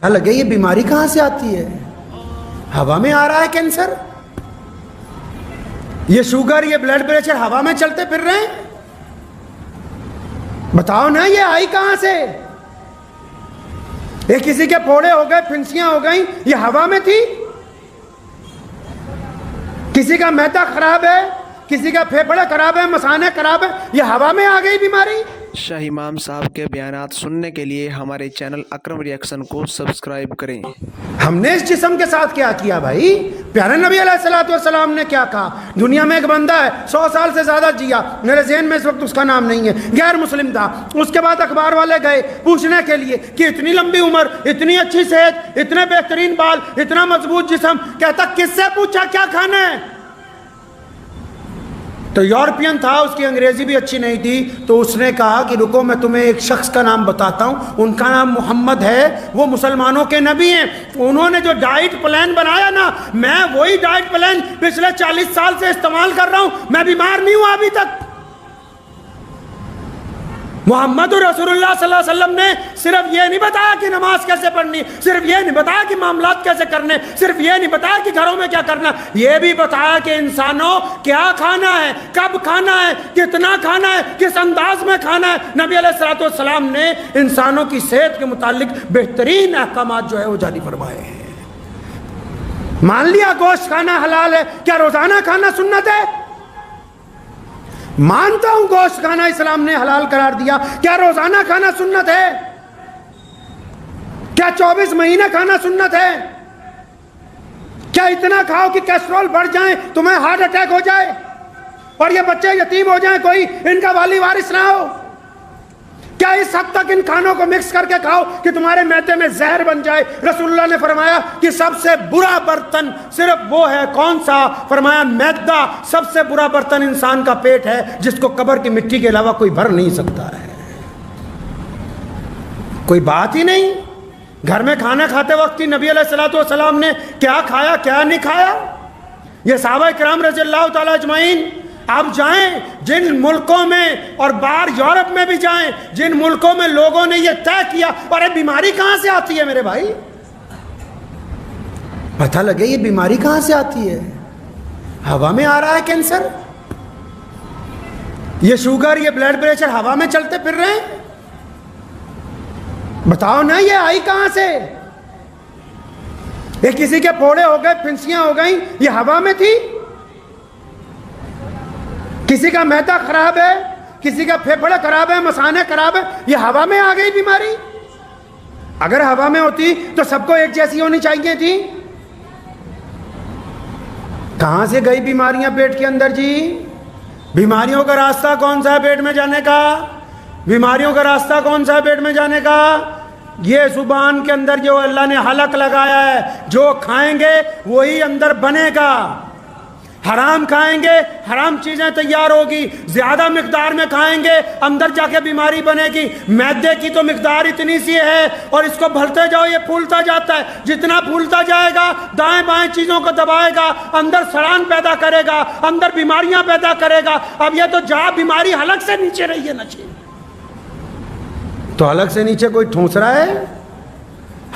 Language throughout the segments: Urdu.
لگے یہ بیماری کہاں سے آتی ہے؟ ہوا میں آ رہا ہے کینسر، یہ شوگر، یہ بلڈ پریشر ہوا میں چلتے پھر رہے ہیں. بتاؤ نا یہ آئی کہاں سے؟ یہ کسی کے پھوڑے ہو گئے، پھنسیاں ہو گئیں، یہ ہوا میں تھی. کسی کا معدہ خراب ہے، کسی کا پھیپھڑے خراب ہے، مثانے خراب ہے، یہ ہوا میں آ گئی بیماری. شاہ امام صاحب کے بیانات سننے کے لیے ہمارے چینل اکرم ریئیکشن کو سبسکرائب کریں. ہم نے اس جسم کے ساتھ کیا کیا بھائی؟ پیارے نبی علیہ السلام نے کیا کہا؟ دنیا میں ایک بندہ ہے 100 سال سے زیادہ جیا، میرے ذہن میں اس وقت اس کا نام نہیں ہے، غیر مسلم تھا. اس کے بعد اخبار والے گئے پوچھنے کے لیے کہ اتنی لمبی عمر، اتنی اچھی صحت، اتنے بہترین بال، اتنا مضبوط جسم، کہتا کس سے پوچھا کیا کھانا ہے؟ تو یورپین تھا، اس کی انگریزی بھی اچھی نہیں تھی، تو اس نے کہا کہ رکو میں تمہیں ایک شخص کا نام بتاتا ہوں، ان کا نام محمد ہے، وہ مسلمانوں کے نبی ہیں. انہوں نے جو ڈائٹ پلان بنایا نا، میں وہی ڈائٹ پلان پچھلے 40 سال سے استعمال کر رہا ہوں، میں بیمار نہیں ہوں ابھی تک. محمد رسول اللہ صلی اللہ علیہ وسلم نے صرف یہ نہیں بتایا کہ نماز کیسے پڑھنی، صرف یہ نہیں بتایا کہ معاملات کیسے کرنے، صرف یہ نہیں بتایا کہ گھروں میں کیا کرنا، یہ بھی بتایا کہ انسانوں کیا کھانا ہے، کب کھانا ہے، کتنا کھانا ہے، کس انداز میں کھانا ہے. نبی علیہ السلام نے انسانوں کی صحت کے متعلق بہترین احکامات جو ہے وہ جاری فرمائے ہیں. مان لیا گوشت کھانا حلال ہے، کیا روزانہ کھانا سنت ہے؟ مانتا ہوں گوشت کھانا اسلام نے حلال قرار دیا، کیا روزانہ کھانا سنت ہے؟ کیا 24 مہینے کھانا سنت ہے؟ کیا اتنا کھاؤ کہ کیسٹرول بڑھ جائیں، تمہیں ہارٹ اٹیک ہو جائے اور یہ بچے یتیم ہو جائیں، کوئی ان کا والی وارث نہ ہو؟ کیا اس حد تک ان کھانوں کو مکس کر کے کھاؤ کہ تمہارے معدے میں زہر بن جائے؟ رسول اللہ نے فرمایا کہ سب سے برا برتن صرف وہ ہے، کون سا؟ فرمایا معدہ. سب سے برا برتن انسان کا پیٹ ہے، جس کو قبر کی مٹی کے علاوہ کوئی بھر نہیں سکتا ہے. کوئی بات ہی نہیں. گھر میں کھانا کھاتے وقت ہی نبی علیہ السلام نے کیا کھایا کیا نہیں کھایا، یہ صحابہ کرام رضی اللہ تعالی اجمعین. آپ جائیں جن ملکوں میں اور باہر یورپ میں بھی جائیں، جن ملکوں میں لوگوں نے یہ طے کیا، اور یہ بیماری کہاں سے آتی ہے میرے بھائی؟ پتہ لگے یہ بیماری کہاں سے آتی ہے؟ ہوا میں آ رہا ہے کینسر، یہ شوگر، یہ بلڈ پریشر ہوا میں چلتے پھر رہے ہیں. بتاؤ نا یہ آئی کہاں سے؟ یہ کسی کے پھوڑے ہو گئے، پھنسیاں ہو گئیں، یہ ہوا میں تھی. کسی کا معدہ خراب ہے، کسی کا پھیپھڑے خراب ہے، مثانے خراب ہے، یہ ہوا میں آ گئی بیماری. اگر ہوا میں ہوتی تو سب کو ایک جیسی ہونی چاہیے تھی. کہاں سے گئی بیماریاں پیٹ کے اندر جی؟ بیماریوں کا راستہ کون سا ہے پیٹ میں جانے کا؟ بیماریوں کا راستہ کون سا ہے پیٹ میں جانے کا؟ یہ زبان کے اندر جو اللہ نے حلق لگایا ہے، جو کھائیں گے وہی اندر بنے گا. حرام کھائیں گے حرام چیزیں تیار ہوگی، زیادہ مقدار میں کھائیں گے اندر جا کے بیماری بنے گی. معدے کی تو مقدار اتنی سی ہے اور اس کو بھرتے جاؤ یہ پھولتا جاتا ہے، جتنا پھولتا جائے گا دائیں بائیں چیزوں کو دبائے گا، اندر سڑان پیدا کرے گا، اندر بیماریاں پیدا کرے گا. اب یہ تو جہاں بیماری حلق سے نیچے رہی ہے نچے، تو حلق سے نیچے کوئی ٹھونس رہا ہے؟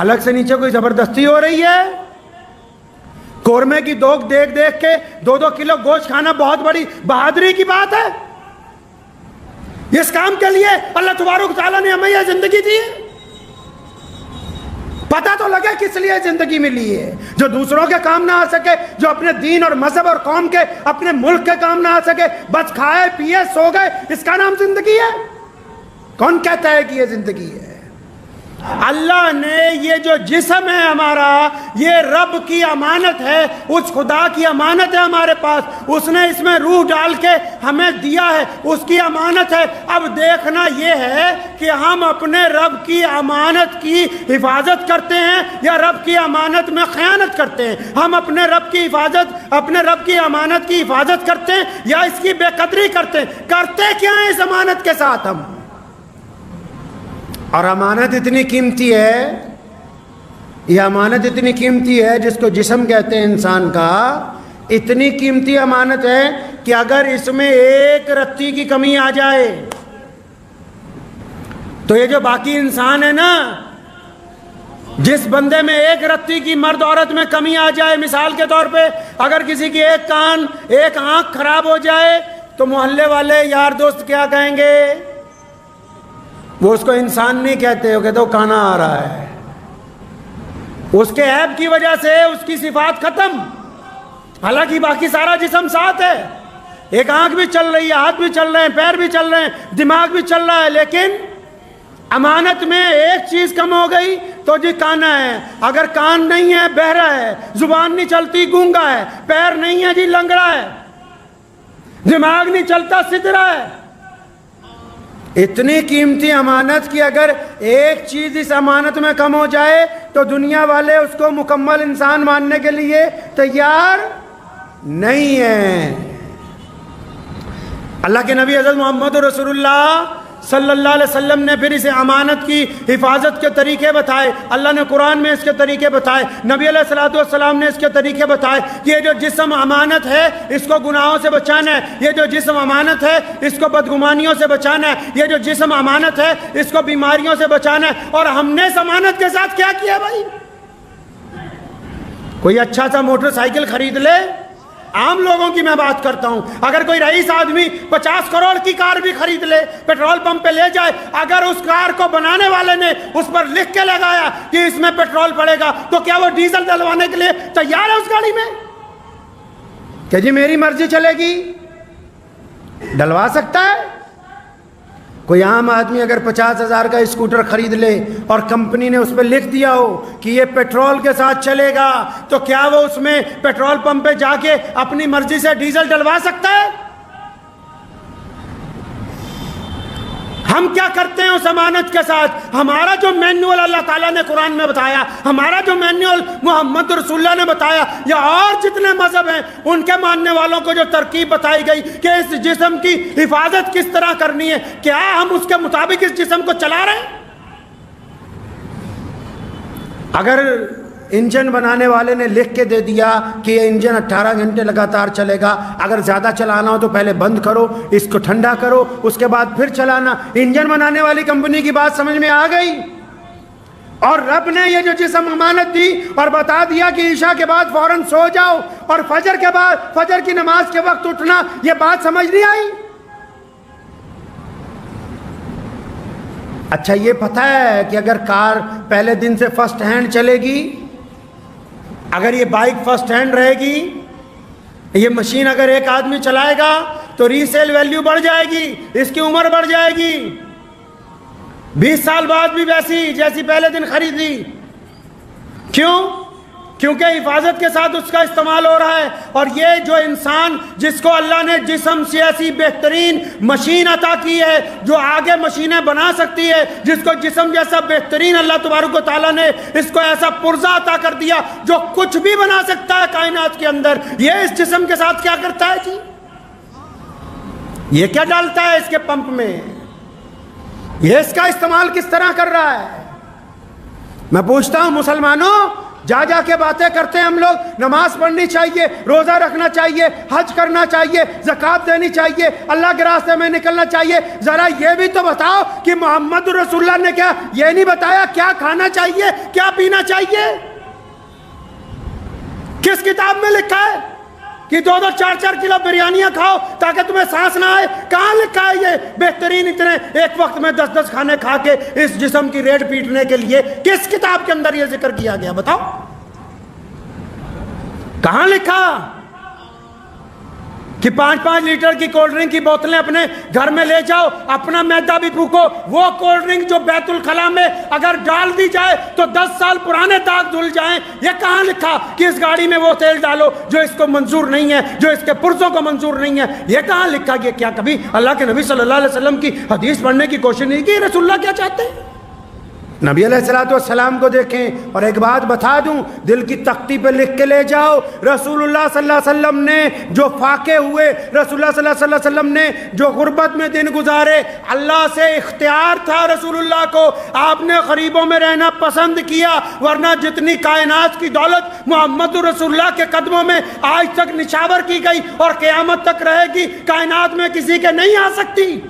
حلق سے نیچے کوئی زبردستی ہو رہی ہے؟ قورمے کی دوگ دیکھ دیکھ کے 2-2 کلو گوشت کھانا بہت بڑی بہادری کی بات ہے. اس کام کے لیے اللہ تبارک و تعالیٰ نے ہمیں یہ زندگی دی ہے. پتہ تو لگے کس لیے زندگی ملی ہے. جو دوسروں کے کام نہ آ سکے، جو اپنے دین اور مذہب اور قوم کے، اپنے ملک کے کام نہ آ سکے، بس کھائے پیے سو گئے، اس کا نام زندگی ہے؟ کون کہتا ہے کہ یہ زندگی ہے؟ اللہ نے یہ جو جسم ہے ہمارا، یہ رب کی امانت ہے، اس خدا کی امانت ہے ہمارے پاس. اس نے اس میں روح ڈال کے ہمیں دیا ہے، اس کی امانت ہے. اب دیکھنا یہ ہے کہ ہم اپنے رب کی امانت کی حفاظت کرتے ہیں یا رب کی امانت میں خیانت کرتے ہیں. ہم اپنے رب کی حفاظت، اپنے رب کی امانت کی حفاظت کرتے ہیں یا اس کی بے قدری کرتے ہیں؟ کرتے کیا ہیں اس امانت کے ساتھ ہم؟ اور امانت اتنی قیمتی ہے، یہ امانت اتنی قیمتی ہے جس کو جسم کہتے ہیں انسان کا، اتنی قیمتی امانت ہے کہ اگر اس میں ایک رتی کی کمی آ جائے تو یہ جو باقی انسان ہے نا، جس بندے میں ایک رتی کی مرد عورت میں کمی آ جائے، مثال کے طور پہ اگر کسی کی ایک کان ایک آنکھ خراب ہو جائے تو محلے والے یار دوست کیا کہیں گے؟ وہ اس کو انسان نہیں کہتے، وہ کہتے وہ کانا آ رہا ہے. اس کے عیب کی وجہ سے اس کی صفات ختم، حالانکہ باقی سارا جسم ساتھ ہے. ایک آنکھ بھی چل رہی ہے، ہاتھ بھی چل رہے ہیں، پیر بھی چل رہے ہیں، دماغ بھی چل رہا ہے، لیکن امانت میں ایک چیز کم ہو گئی تو جی کانا ہے. اگر کان نہیں ہے بہرا ہے، زبان نہیں چلتی گونگا ہے، پیر نہیں ہے جی لنگڑا ہے، دماغ نہیں چلتا سدھرا ہے. اتنی قیمتی امانت کی اگر ایک چیز اس امانت میں کم ہو جائے تو دنیا والے اس کو مکمل انسان ماننے کے لیے تیار نہیں ہیں. اللہ کے نبی حضرت محمد رسول اللہ صلی اللہ علیہ وسلم نے پھر اسے امانت کی حفاظت کے طریقے بتائے. اللہ نے قرآن میں اس کے طریقے بتائے، نبی علیہ الصلوۃ والسلام نے اس کے طریقے بتائے. یہ جو جسم امانت ہے اس کو گناہوں سے بچانا ہے، یہ جو جسم امانت ہے اس کو بدگمانیوں سے بچانا ہے، یہ جو جسم امانت ہے اس کو بیماریوں سے بچانا ہے. اور ہم نے اس امانت کے ساتھ کیا کیا بھائی؟ کوئی اچھا سا موٹر سائیکل خرید لے. عام لوگوں کی میں بات کرتا ہوں. اگر کوئی رئیس آدمی 50 کروڑ کی کار بھی خرید لے، پیٹرول پمپ پہ لے جائے، اگر اس کار کو بنانے والے نے اس پر لکھ کے لگایا کہ اس میں پیٹرول پڑے گا تو کیا وہ ڈیزل ڈلوانے کے لیے تیار ہے اس گاڑی میں کہ جی میری مرضی چلے گی؟ ڈلوا سکتا ہے. کوئی عام آدمی اگر 50,000 کا اسکوٹر خرید لے اور کمپنی نے اس پہ لکھ دیا ہو کہ یہ پیٹرول کے ساتھ چلے گا تو کیا وہ اس میں پیٹرول پمپ پہ جا کے اپنی مرضی سے ڈیزل ڈلوا سکتا ہے؟ ہم کیا کرتے ہیں اس امانت کے ساتھ؟ ہمارا جو مینول اللہ تعالیٰ نے قرآن میں بتایا، ہمارا جو مینول محمد رسول اللہ نے بتایا، یا اور جتنے مذہب ہیں ان کے ماننے والوں کو جو ترکیب بتائی گئی کہ اس جسم کی حفاظت کس طرح کرنی ہے، کیا ہم اس کے مطابق اس جسم کو چلا رہے ہیں؟ اگر انجن بنانے والے نے لکھ کے دے دیا کہ یہ انجن 18 گھنٹے لگاتار چلے گا، اگر زیادہ چلانا ہو تو پہلے بند کرو، اس کو ٹھنڈا کرو، اس کے بعد پھر چلانا. انجن بنانے والی کمپنی کی بات سمجھ میں آ گئی. اور رب نے یہ جو جسم امانت دی اور بتا دیا کہ عشاء کے بعد فوراً سو جاؤ اور فجر کے بعد فجر کی نماز کے وقت اٹھنا، یہ بات سمجھ نہیں آئی؟ اچھا یہ پتہ ہے کہ اگر کار پہلے دن سے فرسٹ ہینڈ چلے گی، اگر یہ بائک فرسٹ ہینڈ رہے گی، یہ مشین اگر ایک آدمی چلائے گا تو ریسیل ویلیو بڑھ جائے گی، اس کی عمر بڑھ جائے گی، 20 سال بعد بھی ویسی جیسی پہلے دن خریدی. کیوں؟ کیونکہ حفاظت کے ساتھ اس کا استعمال ہو رہا ہے. اور یہ جو انسان جس کو اللہ نے جسم سے ایسی بہترین مشین عطا کی ہے جو آگے مشینیں بنا سکتی ہے، جس کو جسم جیسا بہترین اللہ تبارک و تعالیٰ نے اس کو ایسا پرزہ عطا کر دیا جو کچھ بھی بنا سکتا ہے کائنات کے اندر، یہ اس جسم کے ساتھ کیا کرتا ہے جی؟ یہ کیا ڈالتا ہے اس کے پمپ میں؟ یہ اس کا استعمال کس طرح کر رہا ہے؟ میں پوچھتا ہوں مسلمانوں، جا جا کے باتیں کرتے ہیں ہم لوگ، نماز پڑھنی چاہیے، روزہ رکھنا چاہیے، حج کرنا چاہیے، زکوٰۃ دینی چاہیے، اللہ کے راستے میں نکلنا چاہیے. ذرا یہ بھی تو بتاؤ کہ محمد رسول اللہ نے کیا یہ نہیں بتایا کیا کھانا چاہیے، کیا پینا چاہیے؟ کس کتاب میں لکھا ہے کہ 2-2 4-4 کلو بریانیاں کھاؤ تاکہ تمہیں سانس نہ آئے؟ کہاں لکھا ہے یہ بہترین اتنے ایک وقت میں 10-10 کھانے کھا کے اس جسم کی ریڑھ پیٹنے کے لیے؟ کس کتاب کے اندر یہ ذکر کیا گیا؟ بتاؤ کہاں لکھا کہ 5-5 لیٹر کی کولڈ ڈرنک کی بوتلیں اپنے گھر میں لے جاؤ، اپنا میدا بھی پھونکو؟ وہ کولڈ ڈرنک جو بیت الخلا میں اگر ڈال دی جائے تو 10 سال پرانے داغ دھل جائیں. یہ کہاں لکھا کہ اس گاڑی میں وہ تیل ڈالو جو اس کو منظور نہیں ہے، جو اس کے پرزوں کو منظور نہیں ہے؟ یہ کہاں لکھا؟ یہ کیا کبھی اللہ کے نبی صلی اللہ علیہ وسلم کی حدیث پڑھنے کی کوشش نہیں کی؟ رسول اللہ کیا چاہتے ہیں؟ نبی علیہ السلام کو دیکھیں. اور ایک بات بتا دوں، دل کی تختی پہ لکھ کے لے جاؤ، رسول اللہ صلی اللہ علیہ وسلم نے جو فاقے ہوئے، رسول اللہ صلی اللہ علیہ وسلم نے جو غربت میں دن گزارے، اللہ سے اختیار تھا رسول اللہ کو، آپ نے غریبوں میں رہنا پسند کیا، ورنہ جتنی کائنات کی دولت محمد رسول اللہ کے قدموں میں آج تک نچھاور کی گئی اور قیامت تک رہے گی، کائنات میں کسی کے نہیں آ سکتی.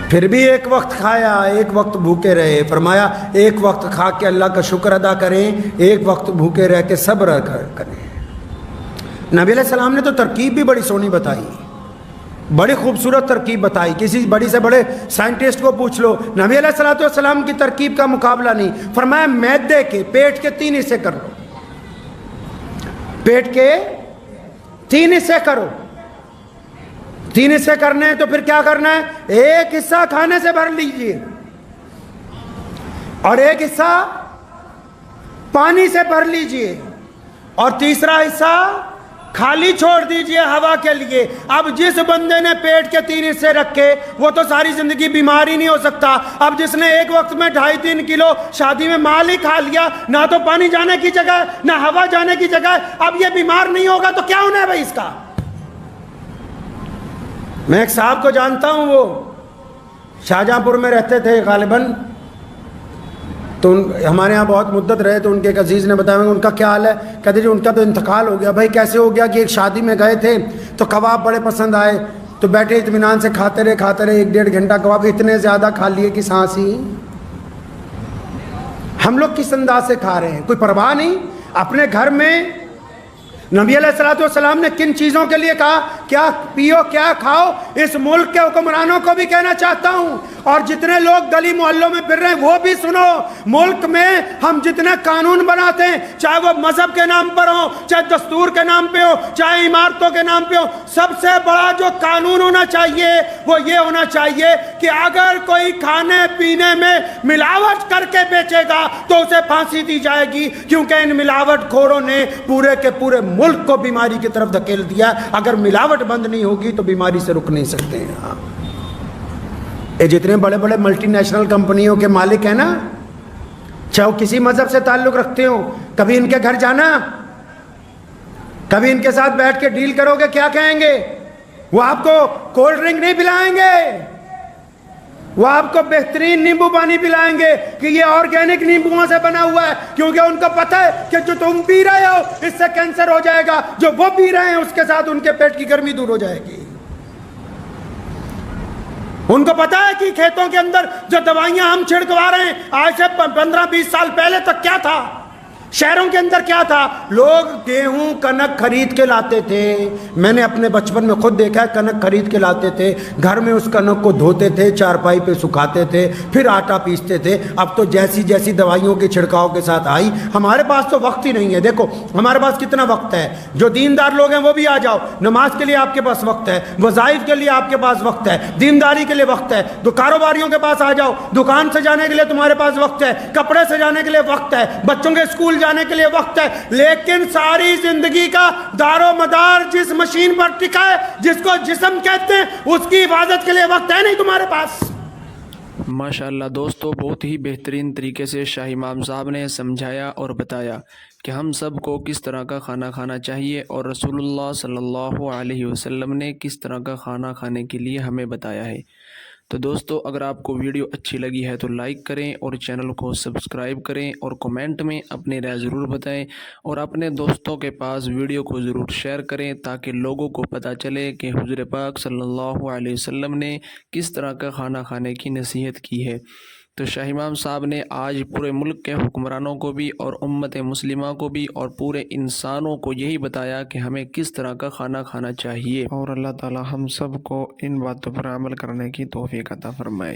پھر بھی ایک وقت کھایا، ایک وقت بھوکے رہے. فرمایا ایک وقت کھا کے اللہ کا شکر ادا کریں، ایک وقت بھوکے رہ کے صبر کریں. نبی علیہ السلام نے تو ترکیب بھی بڑی سونی بتائی، بڑی خوبصورت ترکیب بتائی. کسی بڑی سے بڑے سائنٹسٹ کو پوچھ لو، نبی علیہ السلام کی ترکیب کا مقابلہ نہیں. فرمایا میدے کے پیٹ کے 3 حصے کر لو، پیٹ کے 3 حصے کرو. 3 حصے کرنے ہیں تو پھر کیا کرنا ہے؟ ایک حصہ کھانے سے بھر لیجئے اور ایک حصہ پانی سے بھر لیجئے اور تیسرا حصہ خالی چھوڑ دیجئے ہوا کے لیے. اب جس بندے نے پیٹ کے 3 حصے رکھے وہ تو ساری زندگی بیمار ہی نہیں ہو سکتا. اب جس نے ایک وقت میں 2.5-3 کلو شادی میں مال ہی کھا لیا، نہ تو پانی جانے کی جگہ ہے نہ ہوا جانے کی جگہ ہے، اب یہ بیمار نہیں ہوگا تو کیا ہونا ہے بھائی اس کا؟ میں ایک صاحب کو جانتا ہوں، وہ شاہجہاں پور میں رہتے تھے غالباً، تو ہمارے ہاں بہت مدت رہے. تو ان کے ایک عزیز نے بتایا ان کا کیا حال ہے. کہتے جی ان کا تو انتقال ہو گیا. بھائی کیسے ہو گیا؟ کہ ایک شادی میں گئے تھے تو کباب بڑے پسند آئے تو بیٹھے اطمینان سے کھاتے رہے 1-1.5 گھنٹہ کباب اتنے زیادہ کھا لیے کہ سانس ہی. ہم لوگ کس انداز سے کھا رہے ہیں؟ کوئی پرواہ نہیں. اپنے گھر میں نبی علیہ السلام نے کن چیزوں کے لیے کہا کیا پیو کیا کھاؤ، اس ملک کے حکمرانوں کو بھی کہنا چاہتا ہوں، اور جتنے لوگ گلی محلوں میں پھر رہے ہیں وہ بھی سنو. ملک میں ہم جتنے قانون بناتے ہیں، چاہے وہ مذہب کے نام پر ہو، چاہے دستور کے نام پہ ہو، چاہے عمارتوں کے نام پہ ہو، سب سے بڑا جو قانون ہونا چاہیے وہ یہ ہونا چاہیے کہ اگر کوئی کھانے پینے میں ملاوٹ کر کے بیچے گا تو اسے پھانسی دی جائے گی، کیونکہ ان ملاوٹ خوروں نے پورے کے پورے ملک کو بیماری کی طرف دھکیل دیا. اگر ملاوٹ بند نہیں ہوگی تو بیماری سے رک نہیں سکتے ہیں. یہ جتنے بڑے بڑے ملٹی نیشنل کمپنیوں کے مالک ہیں نا، چاہے وہ کسی مذہب سے تعلق رکھتے ہو، کبھی ان کے گھر جانا، کبھی ان کے ساتھ بیٹھ کے ڈیل کرو گے، کیا کہیں گے؟ وہ آپ کو کولڈ ڈرنک نہیں پلائیں گے، وہ آپ کو بہترین نیمبو پانی پلائیں گے کہ یہ آرگینک نیمبوؤں سے بنا ہوا ہے، کیونکہ ان کو پتہ ہے کہ جو تم پی رہے ہو اس سے کینسر ہو جائے گا، جو وہ پی رہے ہیں اس کے ساتھ ان کے پیٹ کی گرمی دور ہو جائے گی. ان کو پتا ہے کہ کھیتوں کے اندر جو دوائیاں ہم چھڑکوا رہے ہیں آج سے 15-20 سال پہلے تک کیا تھا، شہروں کے اندر کیا تھا؟ لوگ گیہوں کنک خرید کے لاتے تھے. میں نے اپنے بچپن میں خود دیکھا ہے، کنک خرید کے لاتے تھے، گھر میں اس کنک کو دھوتے تھے، چارپائی پہ سکھاتے تھے، پھر آٹا پیستے تھے. اب تو جیسی جیسی دوائیوں کے چھڑکاؤ کے ساتھ آئی، ہمارے پاس تو وقت ہی نہیں ہے. دیکھو ہمارے پاس کتنا وقت ہے. جو دیندار لوگ ہیں وہ بھی آ جاؤ، نماز کے لیے آپ کے پاس وقت ہے، وظائف کے لیے آپ کے پاس وقت ہے، دینداری کے لیے وقت ہے. کاروباریوں کے پاس آ جاؤ، دکان سے جانے کے لیے تمہارے پاس وقت ہے، کپڑے سے جانے کے لیے وقت ہے، بچوں کے اسکول جانے کے لیے وقت ہے. لیکن ساری زندگی کا دار و مدار جس مشین پر ٹکا ہے، جس کو جسم کہتے ہیں، اس کی حفاظت کے لیے وقت ہے نہیں تمہارے پاس. ماشاءاللہ دوستو، بہت ہی بہترین طریقے سے شاہ امام صاحب نے سمجھایا اور بتایا کہ ہم سب کو کس طرح کا کھانا کھانا چاہیے، اور رسول اللہ صلی اللہ علیہ وسلم نے کس طرح کا کھانا کھانے کے لیے ہمیں بتایا ہے. تو دوستو اگر آپ کو ویڈیو اچھی لگی ہے تو لائک کریں اور چینل کو سبسکرائب کریں، اور کمنٹ میں اپنی رائے ضرور بتائیں، اور اپنے دوستوں کے پاس ویڈیو کو ضرور شیئر کریں تاکہ لوگوں کو پتہ چلے کہ حضور پاک صلی اللہ علیہ وسلم نے کس طرح کا کھانا کھانے کی نصیحت کی ہے. تو شاہ امام صاحب نے آج پورے ملک کے حکمرانوں کو بھی اور امت مسلمہ کو بھی اور پورے انسانوں کو یہی بتایا کہ ہمیں کس طرح کا کھانا کھانا چاہیے، اور اللہ تعالی ہم سب کو ان باتوں پر عمل کرنے کی توفیق عطا فرمائے.